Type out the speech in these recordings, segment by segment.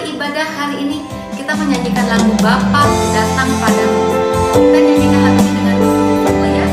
memulai ibadah hari ini, kita menyanyikan lagu Bapa Datang Padamu. Kita nyanyikan lagu ini dengan bersungguh-sungguh ya.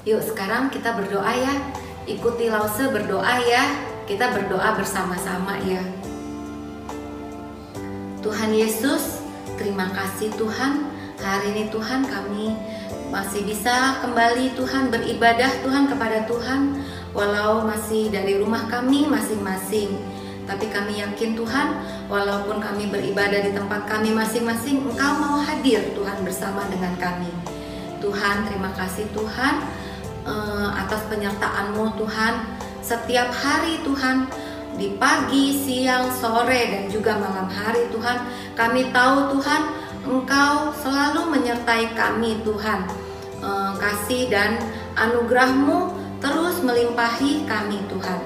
Yuk sekarang kita berdoa ya. Ikuti Lause berdoa ya. Kita berdoa bersama-sama ya. Tuhan Yesus, terima kasih Tuhan. Hari ini Tuhan kami masih bisa kembali Tuhan beribadah Tuhan kepada Tuhan. Walau masih dari rumah kami masing-masing, tapi kami yakin Tuhan, walaupun kami beribadah di tempat kami masing-masing, Engkau mau hadir Tuhan bersama dengan kami. Tuhan, terima kasih Tuhan atas penyertaan-Mu Tuhan setiap hari Tuhan, di pagi, siang, sore, dan juga malam hari Tuhan. Kami tahu Tuhan, Engkau selalu menyertai kami Tuhan. Kasih dan anugerah-Mu terus melimpahi kami Tuhan.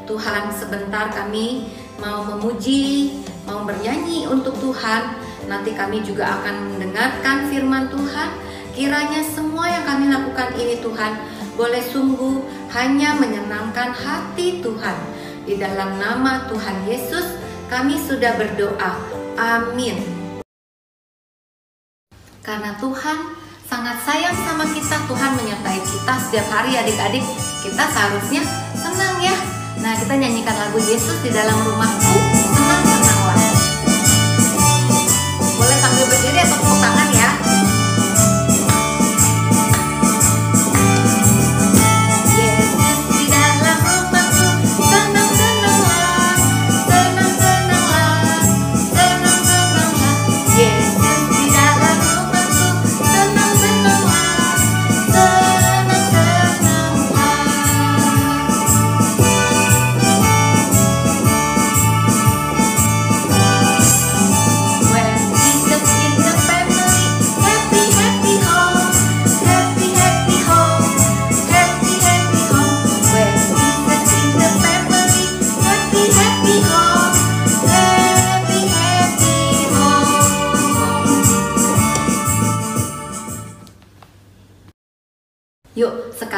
Tuhan, sebentar kami mau memuji, mau bernyanyi untuk Tuhan. Nanti kami juga akan mendengarkan firman Tuhan. Kiranya semua yang kami lakukan ini Tuhan boleh sungguh hanya menyenangkan hati Tuhan. Di dalam nama Tuhan Yesus kami sudah berdoa. Amin. Karena Tuhan sangat sayang sama kita, Tuhan menyertai kita setiap hari adik-adik. Kita seharusnya senang ya. Nah, kita nyanyikan lagu Yesus di dalam rumahku, senang-senanglah. Boleh sambil berdiri atau tepuk tangan ya.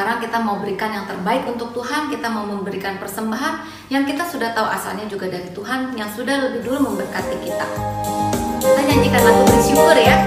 sekarang kita mau berikan yang terbaik untuk Tuhan. Kita mau memberikan persembahan yang kita sudah tahu asalnya juga dari Tuhan, yang sudah lebih dulu memberkati kita. Kita nyanyikan lagu bersyukur ya.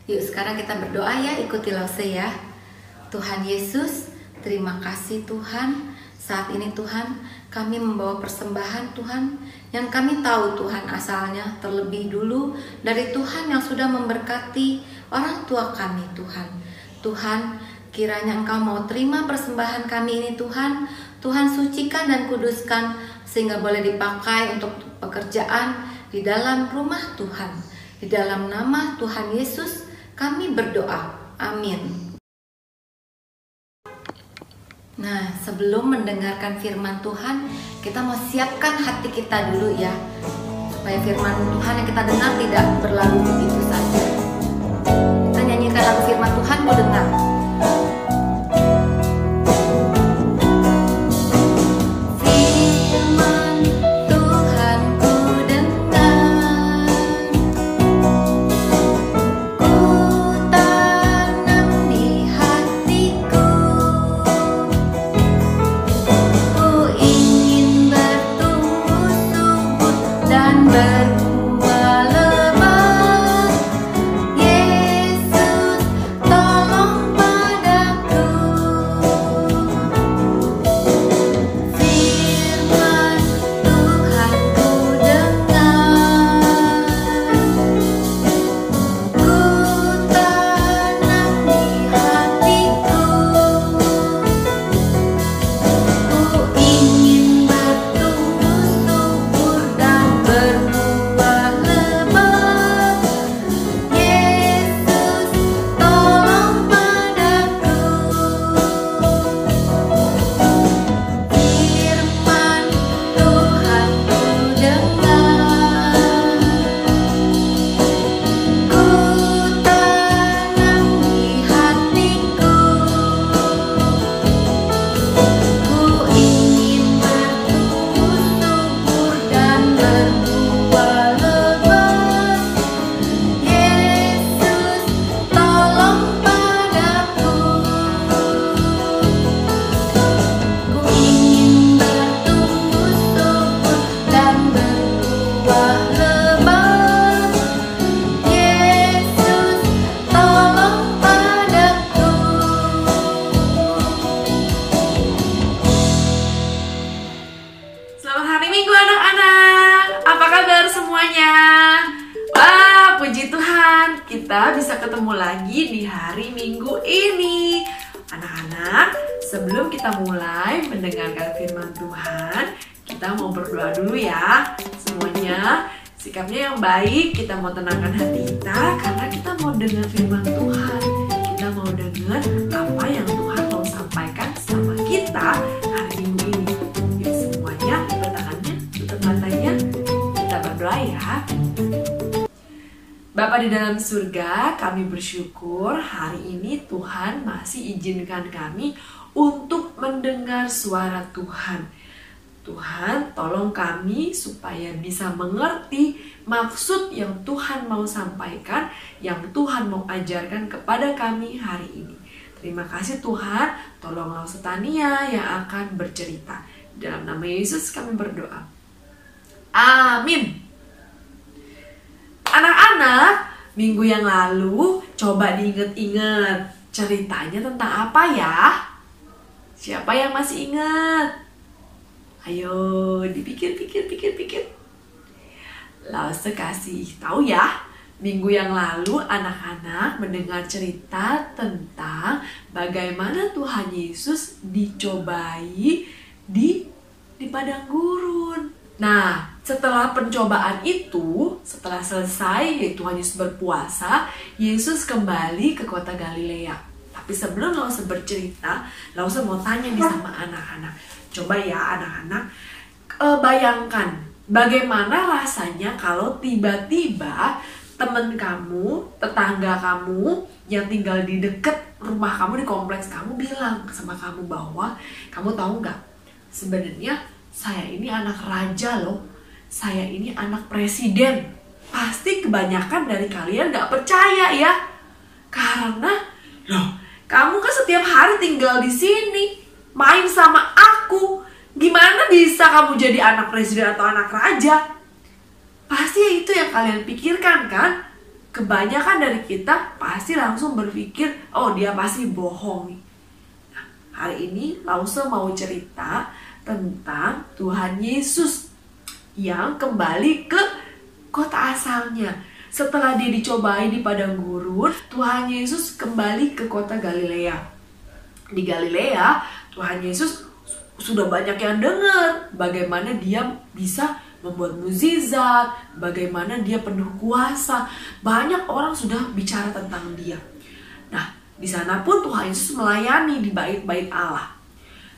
Yuk sekarang kita berdoa ya, ikuti Lause ya. Tuhan Yesus, terima kasih Tuhan. Saat ini Tuhan, kami membawa persembahan Tuhan, yang kami tahu Tuhan asalnya terlebih dulu dari Tuhan yang sudah memberkati orang tua kami Tuhan. Tuhan, kiranya Engkau mau terima persembahan kami ini Tuhan. Tuhan sucikan dan kuduskan sehingga boleh dipakai untuk pekerjaan di dalam rumah Tuhan. Di dalam nama Tuhan Yesus kami berdoa, amin. Nah, sebelum mendengarkan firman Tuhan, kita mau siapkan hati kita dulu ya, supaya firman Tuhan yang kita dengar tidak berlalu begitu saja. Kita nyanyikan lagu firman Tuhan, mau dengar. Kita bisa ketemu lagi di hari Minggu ini. Anak-anak, sebelum kita mulai mendengarkan firman Tuhan, kita mau berdoa dulu ya. Semuanya sikapnya yang baik, kita mau tenangkan hati kita karena kita mau dengar firman Tuhan. Kita mau dengar apa yang Tuhan mau sampaikan sama kita hari Minggu ini. Yuk semuanya lipat tangannya, tutup matanya, kita berdoa ya. Bapa di dalam surga, kami bersyukur hari ini Tuhan masih izinkan kami untuk mendengar suara Tuhan. Tuhan, tolong kami supaya bisa mengerti maksud yang Tuhan mau sampaikan, yang Tuhan mau ajarkan kepada kami hari ini. Terima kasih Tuhan, tolonglah Setania yang akan bercerita. Dalam nama Yesus kami berdoa. Amin. Anak-anak, minggu yang lalu coba diinget-inget ceritanya tentang apa ya? Siapa yang masih ingat? Ayo dipikir-pikir. Lause kasih tahu ya. Minggu yang lalu anak-anak mendengar cerita tentang bagaimana Tuhan Yesus dicobai di padang gurun. Nah, setelah pencobaan itu, setelah selesai Tuhan Yesus berpuasa, Yesus kembali ke kota Galilea. Tapi sebelum Lause bercerita, Lause mau tanya nih sama anak-anak. Coba ya anak-anak, bayangkan bagaimana rasanya kalau tiba-tiba teman kamu, tetangga kamu yang tinggal di dekat rumah kamu, di kompleks kamu bilang sama kamu bahwa, kamu tahu nggak, sebenarnya saya ini anak raja loh, saya ini anak presiden. Pasti kebanyakan dari kalian nggak percaya ya, karena loh, kamu kan setiap hari tinggal di sini, main sama aku, gimana bisa kamu jadi anak presiden atau anak raja? Pasti itu yang kalian pikirkan kan? Kebanyakan dari kita pasti langsung berpikir, oh dia pasti bohong. Nah, hari ini Lause mau cerita tentang Tuhan Yesus yang kembali ke kota asalnya. Setelah dia dicobai di padang gurun, Tuhan Yesus kembali ke kota Galilea. Di Galilea, Tuhan Yesus sudah banyak yang dengar bagaimana dia bisa membuat mukjizat, bagaimana dia penuh kuasa. Banyak orang sudah bicara tentang dia. Nah, di sana pun Tuhan Yesus melayani di bait-bait Allah.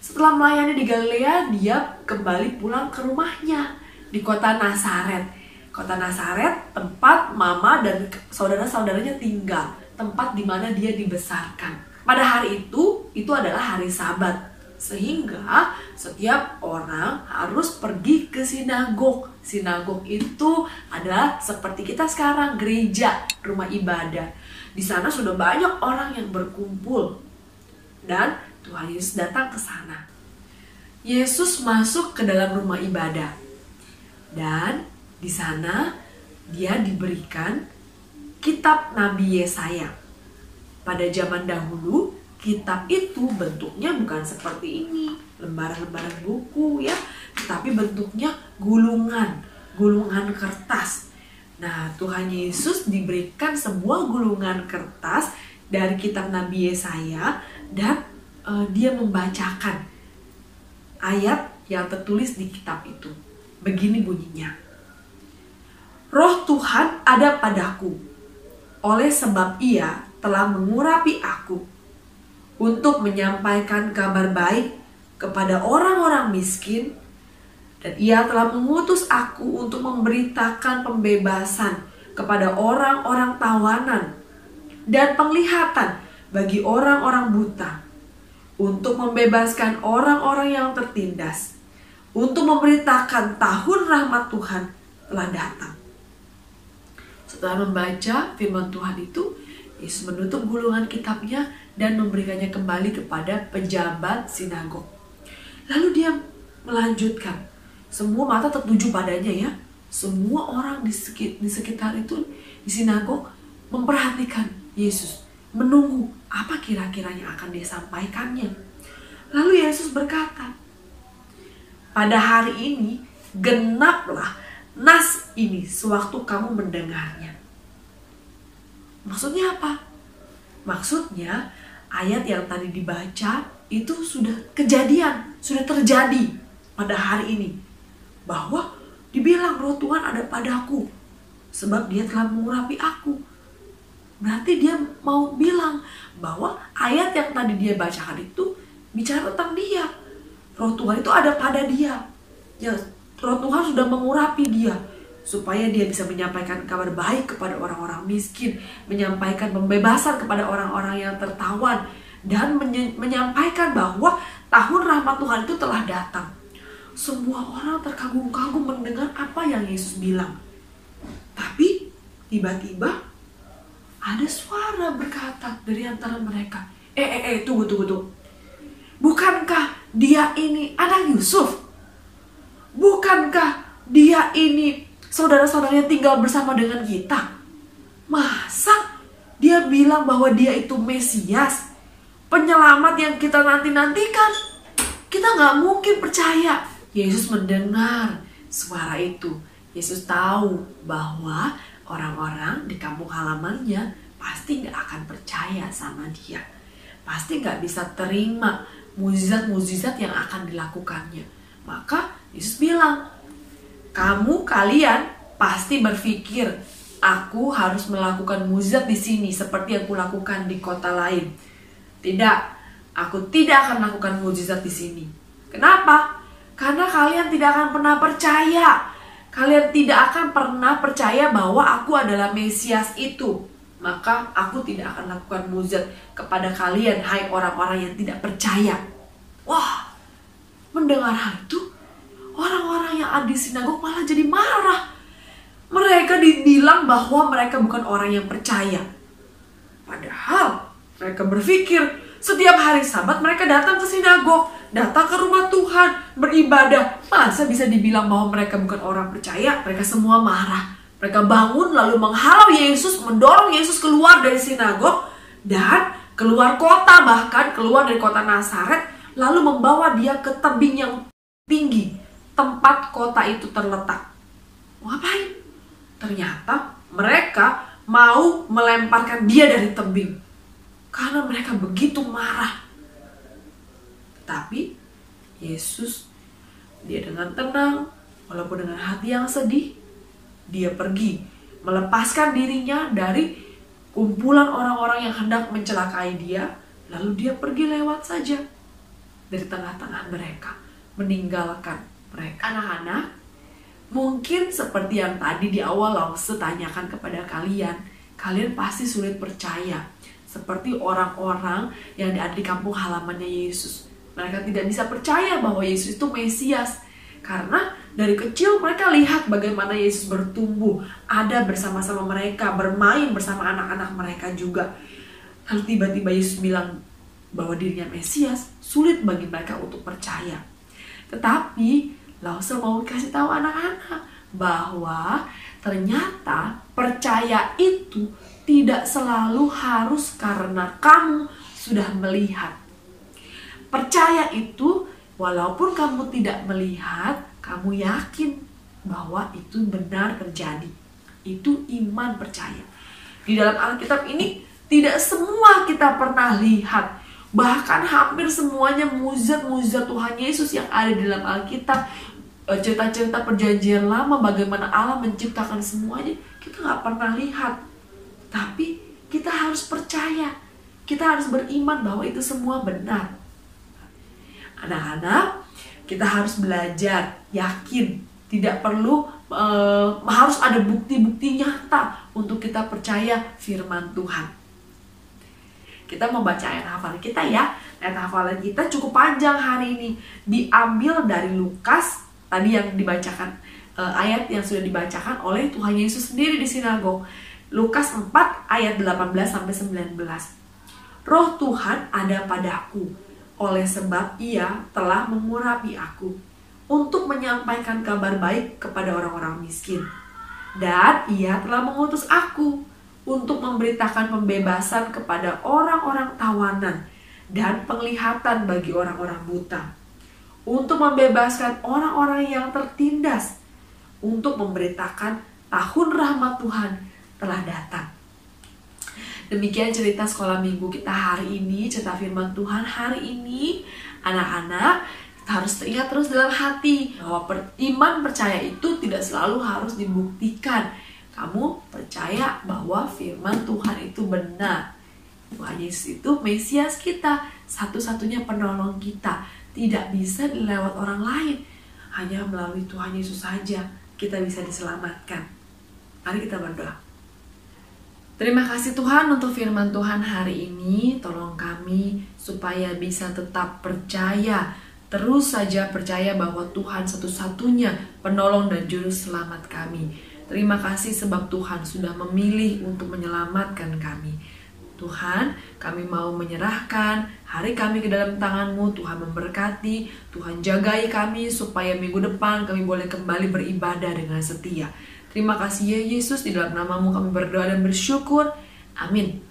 Setelah melayani di Galilea, dia kembali pulang ke rumahnya di kota Nazaret. Kota Nazaret tempat mama dan saudara-saudaranya tinggal, tempat di mana dia dibesarkan. Pada hari itu adalah hari Sabat. Sehingga setiap orang harus pergi ke sinagog. Sinagog itu adalah seperti kita sekarang, gereja, rumah ibadah. Di sana sudah banyak orang yang berkumpul. Dan Tuhan Yesus datang ke sana. Yesus masuk ke dalam rumah ibadah. Dan di sana dia diberikan kitab Nabi Yesaya. Pada zaman dahulu, kitab itu bentuknya bukan seperti ini, lembaran-lembaran buku ya, tetapi bentuknya gulungan kertas. Nah, Tuhan Yesus diberikan sebuah gulungan kertas dari kitab Nabi Yesaya dan dia membacakan ayat yang tertulis di kitab itu. Begini bunyinya. Roh Tuhan ada padaku, oleh sebab Ia telah mengurapi aku untuk menyampaikan kabar baik kepada orang-orang miskin, dan Ia telah mengutus aku untuk memberitakan pembebasan kepada orang-orang tawanan dan penglihatan bagi orang-orang buta, untuk membebaskan orang-orang yang tertindas, untuk memberitakan tahun rahmat Tuhan telah datang. Setelah membaca firman Tuhan itu, Yesus menutup gulungan kitabnya dan memberikannya kembali kepada pejabat sinagog. Lalu dia melanjutkan. Semua mata tertuju padanya ya. Semua orang di sekitar itu, di sinagog, memperhatikan Yesus. Menunggu apa kira-kira yang akan disampaikannya. Lalu Yesus berkata, pada hari ini genaplah nas ini sewaktu kamu mendengarnya. Maksudnya apa? Maksudnya ayat yang tadi dibaca itu sudah kejadian, sudah terjadi pada hari ini. Bahwa dibilang roh Tuhan ada padaku, sebab dia telah mengurapi aku. Berarti dia mau bilang bahwa ayat yang tadi dia bacakan itu bicara tentang dia. Roh Tuhan itu ada pada dia. Ya, roh Tuhan sudah mengurapi dia, supaya dia bisa menyampaikan kabar baik kepada orang-orang miskin, menyampaikan pembebasan kepada orang-orang yang tertawan, dan menyampaikan bahwa tahun rahmat Tuhan itu telah datang. Semua orang terkagum-kagum mendengar apa yang Yesus bilang. Tapi tiba-tiba ada suara berkata dari antara mereka, tunggu. Bukankah dia ini anak Yusuf? Bukankah dia ini saudara-saudaranya tinggal bersama dengan kita? Masa dia bilang bahwa dia itu Mesias, penyelamat yang kita nanti-nantikan? Kita gak mungkin percaya. Yesus mendengar suara itu. Yesus tahu bahwa orang-orang di kampung halamannya pasti gak akan percaya sama dia. Pasti gak bisa terima mukjizat-mukjizat yang akan dilakukannya. Maka Yesus bilang, kalian pasti berpikir, aku harus melakukan mukjizat di sini seperti yang kulakukan di kota lain. Tidak, aku tidak akan melakukan mukjizat di sini. Kenapa? Karena kalian tidak akan pernah percaya. Kalian tidak akan pernah percaya bahwa aku adalah Mesias itu. Maka aku tidak akan lakukan mukjizat kepada kalian, hai orang-orang yang tidak percaya. Wah, mendengar hal itu, orang-orang yang ada di sinagog malah jadi marah. Mereka dibilang bahwa mereka bukan orang yang percaya. Padahal mereka berpikir setiap hari Sabat mereka datang ke sinagog, datang ke rumah Tuhan, beribadah. Masa bisa dibilang bahwa mereka bukan orang percaya? Mereka semua marah. Mereka bangun lalu menghalau Yesus, mendorong Yesus keluar dari sinagog dan keluar kota, bahkan keluar dari kota Nazaret, lalu membawa dia ke tebing yang tinggi, tempat kota itu terletak. Ngapain? Ternyata mereka mau melemparkan dia dari tebing karena mereka begitu marah. Tapi Yesus, dia dengan tenang, walaupun dengan hati yang sedih, dia pergi melepaskan dirinya dari kumpulan orang-orang yang hendak mencelakai dia. Lalu dia pergi lewat saja dari tengah-tengah mereka, meninggalkan mereka. Anak-anak, mungkin seperti yang tadi di awal Lause tanyakan kepada kalian, kalian pasti sulit percaya. Seperti orang-orang yang ada di kampung halamannya Yesus. Mereka tidak bisa percaya bahwa Yesus itu Mesias. Karena dari kecil mereka lihat bagaimana Yesus bertumbuh, ada bersama-sama mereka, bermain bersama anak-anak mereka juga. Lalu tiba-tiba Yesus bilang bahwa dirinya Mesias, sulit bagi mereka untuk percaya. Tetapi Lause mau kasih tahu anak-anak bahwa ternyata percaya itu tidak selalu harus karena kamu sudah melihat. Percaya itu walaupun kamu tidak melihat, kamu yakin bahwa itu benar terjadi. Itu iman percaya. Di dalam Alkitab ini tidak semua kita pernah lihat. Bahkan hampir semuanya mukjizat-mukjizat Tuhan Yesus yang ada di dalam Alkitab, cerita-cerita perjanjian lama bagaimana Allah menciptakan semuanya, kita nggak pernah lihat. Tapi kita harus percaya, kita harus beriman bahwa itu semua benar. Anak-anak, kita harus belajar, yakin, tidak perlu harus ada bukti-bukti nyata untuk kita percaya firman Tuhan. Kita mau baca ayat hafalan kita ya. Ayat hafalan kita cukup panjang hari ini. Diambil dari Lukas, tadi yang dibacakan, ayat yang sudah dibacakan oleh Tuhan Yesus sendiri di sinagog. Lukas 4 ayat 18-19. Roh Tuhan ada padaku, oleh sebab ia telah mengurapi aku untuk menyampaikan kabar baik kepada orang-orang miskin. Dan ia telah mengutus aku untuk memberitakan pembebasan kepada orang-orang tawanan dan penglihatan bagi orang-orang buta. Untuk membebaskan orang-orang yang tertindas. Untuk memberitakan tahun rahmat Tuhan telah datang. Demikian cerita sekolah minggu kita hari ini, cerita firman Tuhan hari ini. Anak-anak, kita harus ingat terus dalam hati bahwa iman percaya itu tidak selalu harus dibuktikan. Kamu percaya bahwa firman Tuhan itu benar. Tuhan Yesus itu Mesias kita, satu-satunya penolong kita. Tidak bisa dilewat orang lain. Hanya melalui Tuhan Yesus saja kita bisa diselamatkan. Mari kita berdoa. Terima kasih Tuhan untuk firman Tuhan hari ini. Tolong kami supaya bisa tetap percaya, terus saja percaya bahwa Tuhan satu-satunya penolong dan juru selamat kami. Terima kasih sebab Tuhan sudah memilih untuk menyelamatkan kami. Tuhan, kami mau menyerahkan hari kami ke dalam tangan-Mu. Tuhan memberkati, Tuhan jagai kami supaya minggu depan kami boleh kembali beribadah dengan setia. Terima kasih ya Yesus, di dalam nama-Mu kami berdoa dan bersyukur. Amin.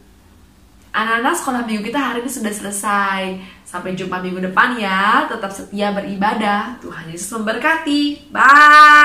Anak-anak, sekolah minggu kita hari ini sudah selesai. Sampai jumpa minggu depan ya. Tetap setia beribadah. Tuhan Yesus memberkati. Bye.